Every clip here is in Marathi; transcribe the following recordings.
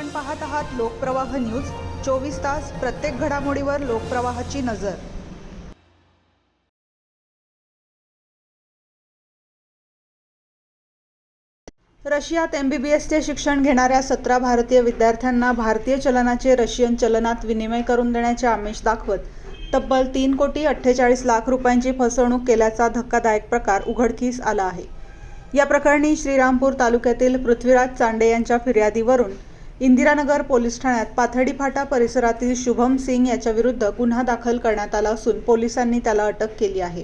आपण पाहत आहात लोकप्रवाह न्यूज 24 तास प्रत्येक घडामोडीवर लोकप्रवाहाची नजर। रशियात MBBSचे शिक्षण घेणाऱ्या 17 भारतीय विद्यार्थ्यांना भारतीय चलनाचे रशियन चलनात विनिमय करून देण्याचे आमिष दाखवत तब्बल 3,48,00,000 रुपयांची फसवणूक केल्याचा धक्कादायक प्रकार उघडकीस आला आहे। या प्रकरणी श्रीरामपूर तालुक्यातील पृथ्वीराज चांडे यांच्या फिर्यादीवरून इंदिरानगर पोलीस ठाण्यात पाथर्डी फाटा परिसरातील शुभम सिंग याच्या विरुद्ध गुन्हा दाखल करण्यात आला असून पोलिसांनी त्याला अटक केली आहे।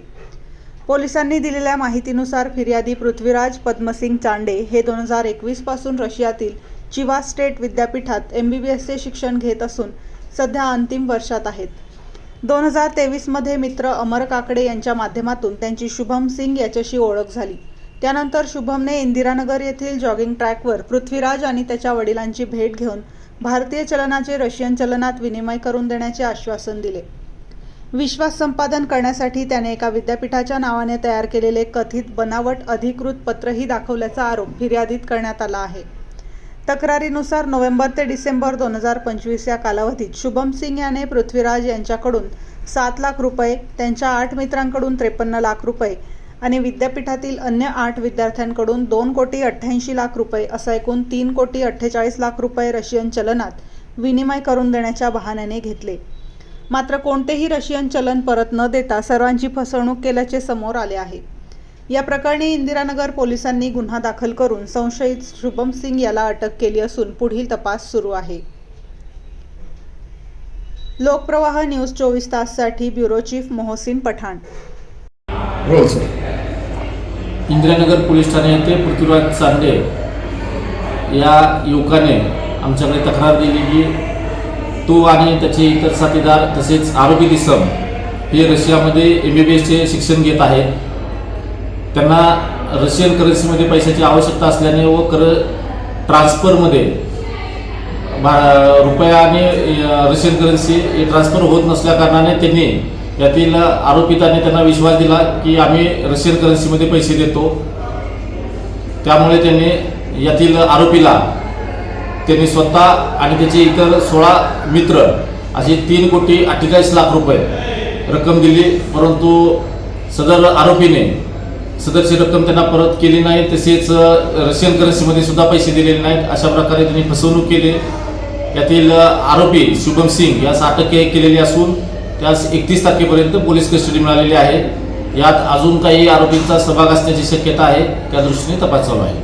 पोलिसांनी दिलेल्या माहितीनुसार फिर्यादी पृथ्वीराज पद्मसिंग चांडे हे 2021 पासून रशियातील चिवा स्टेट विद्यापीठात MBBSचे शिक्षण घेत असून सध्या अंतिम वर्षात आहेत। 2023 मध्ये मित्र अमर काकडे यांच्या माध्यमातून त्यांची शुभम सिंग याच्याशी ओळख झाली। त्यानंतर शुभमने इंदिरानगर येथील जॉगिंग ट्रॅकवर पृथ्वीराज आणि त्याच्या वडिलांची भेट घेऊन भारतीय चलनाचे रशियन चलनात विनिमय करून देण्याचे आश्वासन दिले। विश्वास संपादन करण्यासाठी त्याने एका विद्यापीठाच्या नावाने तयार केलेले कथित बनावट अधिकृत पत्रही दाखवल्याचा आरोप फिर्यादीत करण्यात आला आहे। तक्रारीनुसार नोव्हेंबर ते डिसेंबर 2025 या कालावधीत शुभम सिंग याने पृथ्वीराज यांच्याकडून 7 लाख रुपये, त्यांच्या 8 मित्रांकडून 53 लाख रुपये आणि विद्यापीठातील अन्य 8 विद्यार्थ्यांकडून 2,88,00,000 रुपये असा एकूण 3,48,00,000 रुपये रशियन चलनात विनिमय करून देण्याच्या बहाण्याने घेतले। मात्र कोणतेही रशियन चलन परत न देता सर्वांची फसवणूक केल्याचे समोर आले आहे। या प्रकरणी इंदिरानगर पोलिसांनी गुन्हा दाखल करून संशयित शुभम सिंग याला अटक केली असून पुढील तपास सुरू आहे। लोकप्रवाह न्यूज 24 ताससाठी bureau chief Mohsin Pathan. Indiranagar police ठाणे येथे पृथ्वीराज चांडे या युवकाने आमच्याकडे तक्रार दिली की तो आणि त्याचे इतर साथीदार तसेच आरोपी दिसम हे रशियामध्ये MBBSचे शिक्षण घेत आहेत। त्यांना रशियन करन्सीमध्ये पैशाची आवश्यकता असल्याने व ट्रान्सफरमध्ये रुपया आणि रशियन करन्सी हे ट्रान्सफर होत नसल्या कारणाने त्यांनी यातील आरोपितांनी त्यांना विश्वास दिला की आम्ही रशियन करन्सीमध्ये पैसे देतो। त्यामुळे त्यांनी यातील आरोपीला त्यांनी स्वतः आणि त्याचे इतर 16 मित्र असे 3,48,00,000 रुपये रक्कम दिली, परंतु सदर आरोपीने सदरची रक्कम त्यांना परत केली नाही, तसेच रशियन करन्सीमध्ये सुद्धा पैसे दिलेले नाहीत। अशा प्रकारे त्यांनी फसवणूक केली। यातील आरोपी शुभम सिंग यास अटक केलेली असून त्यास 31 तारखेपर्यंत पोलीस कस्टडी मिळालेली आहे। यात अजून काही आरोपींचा सहभाग असण्याची शक्यता आहे, त्या दृष्टीने तपास चालू आहे।